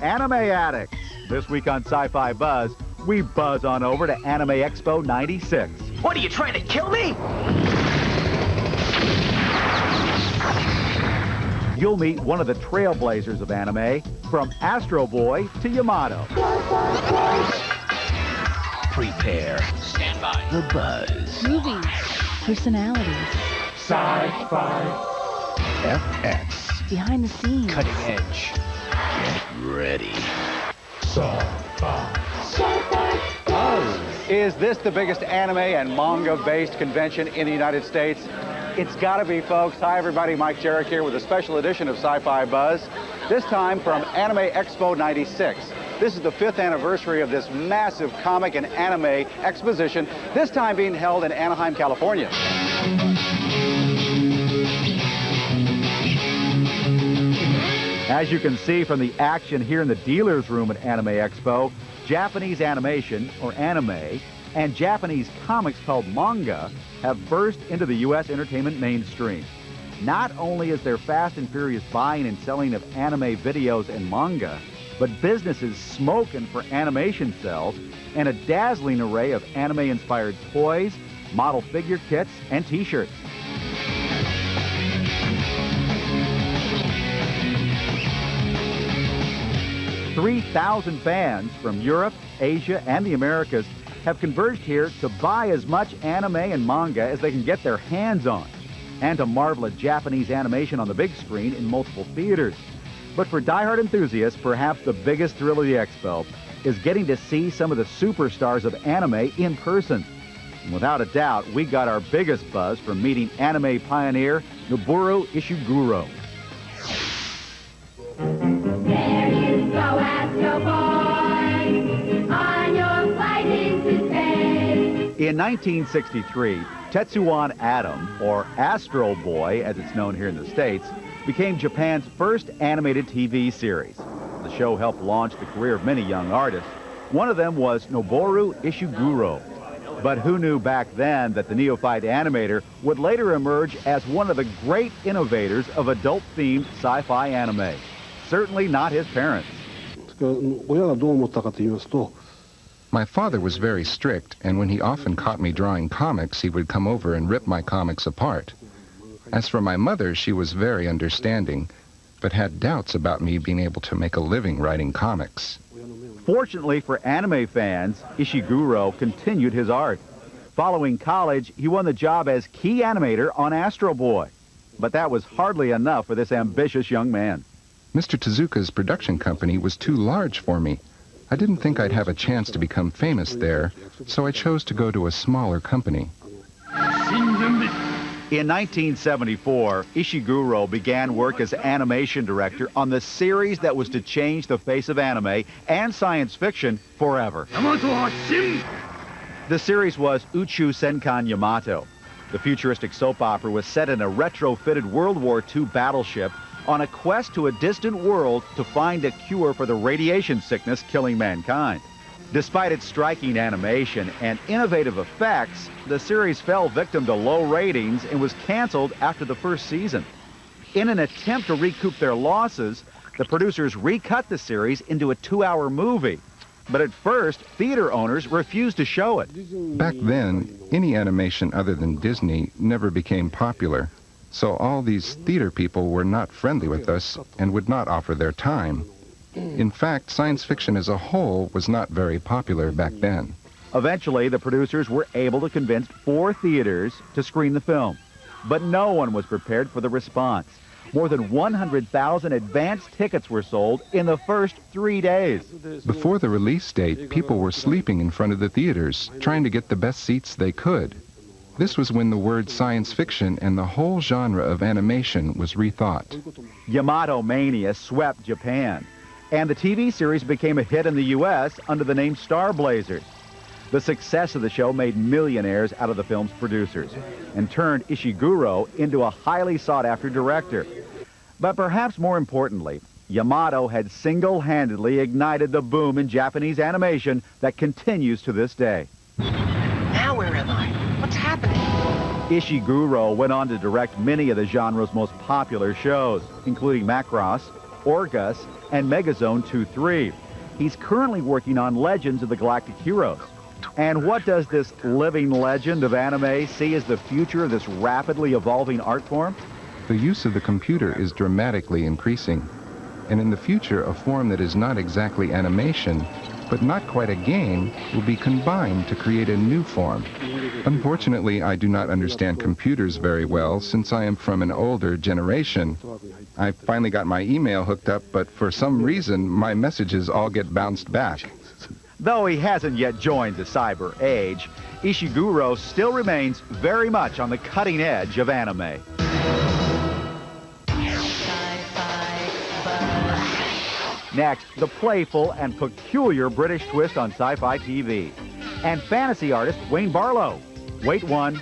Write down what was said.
anime addicts. This week on Sci-Fi Buzz, we buzz on over to Anime Expo 96. What, are you trying to kill me? You'll meet one of the trailblazers of anime, from Astro Boy to Yamato. Prepare. Stand by. The Buzz. Movies. Personalities. Sci-Fi. FX. Behind the scenes. Cutting edge. Get ready. Is this the biggest anime and manga-based convention in the United States? It's gotta be, folks. Hi, everybody. Mike Jarek here with a special edition of Sci-Fi Buzz. This time from Anime Expo 96. This is the 5th anniversary of this massive comic and anime exposition, this time being held in Anaheim, California. As you can see from the action here in the dealer's room at Anime Expo, Japanese animation, or anime, and Japanese comics called manga have burst into the U.S. entertainment mainstream. Not only is there fast and furious buying and selling of anime videos and manga, but businesses smoking for animation cells and a dazzling array of anime-inspired toys, model figure kits, and T-shirts. "3,000 fans from Europe, Asia, and the Americas have converged here to buy as much anime and manga as they can get their hands on, and to marvel at Japanese animation on the big screen in multiple theaters. But for diehard enthusiasts, perhaps the biggest thrill of the expo is getting to see some of the superstars of anime in person. And without a doubt, we got our biggest buzz from meeting anime pioneer Noboru Ishiguro. There you go, Astro Boy, on your flight into space. In 1963, Tetsuwan Atom, or Astro Boy as it's known here in the States, became Japan's first animated TV series. The show helped launch the career of many young artists. One of them was Noboru Ishiguro. But who knew back then that the neophyte animator would later emerge as one of the great innovators of adult-themed sci-fi anime? Certainly not his parents. My father was very strict, and when he often caught me drawing comics, he would come over and rip my comics apart. As for my mother, she was very understanding, but had doubts about me being able to make a living writing comics. Fortunately for anime fans, Ishiguro continued his art. Following college, he won the job as key animator on Astro Boy. But that was hardly enough for this ambitious young man. Mr. Tezuka's production company was too large for me. I didn't think I'd have a chance to become famous there, so I chose to go to a smaller company. In 1974, Ishiguro began work as animation director on the series that was to change the face of anime and science fiction forever. The series was Uchu Senkan Yamato. The futuristic soap opera was set in a retrofitted World War II battleship on a quest to a distant world to find a cure for the radiation sickness killing mankind. Despite its striking animation and innovative effects, the series fell victim to low ratings and was canceled after the first season. In an attempt to recoup their losses, the producers recut the series into a 2-hour movie. But at first, theater owners refused to show it. Back then, any animation other than Disney never became popular, so all these theater people were not friendly with us and would not offer their time. In fact, science fiction as a whole was not very popular back then. Eventually, the producers were able to convince 4 theaters to screen the film. But no one was prepared for the response. More than 100,000 advance tickets were sold in the first 3 days. Before the release date, people were sleeping in front of the theaters, trying to get the best seats they could. This was when the word science fiction and the whole genre of animation was rethought. Yamato Mania swept Japan, and the TV series became a hit in the U.S. under the name Star Blazers. The success of the show made millionaires out of the film's producers and turned Ishiguro into a highly sought-after director. But perhaps more importantly, Yamato had single-handedly ignited the boom in Japanese animation that continues to this day. Now where am I? What's happening? Ishiguro went on to direct many of the genre's most popular shows, including Macross, Orgus, and Megazone 2-3. He's currently working on Legends of the Galactic Heroes. And what does this living legend of anime see as the future of this rapidly evolving art form? The use of the computer is dramatically increasing, and in the future, a form that is not exactly animation, but not quite a game, will be combined to create a new form. Unfortunately, I do not understand computers very well since I am from an older generation. I finally got my email hooked up, but for some reason, my messages all get bounced back. Though he hasn't yet joined the cyber age, Ishiguro still remains very much on the cutting edge of anime. Next, the playful and peculiar British twist on sci-fi TV. And fantasy artist Wayne Barlow. Wait one,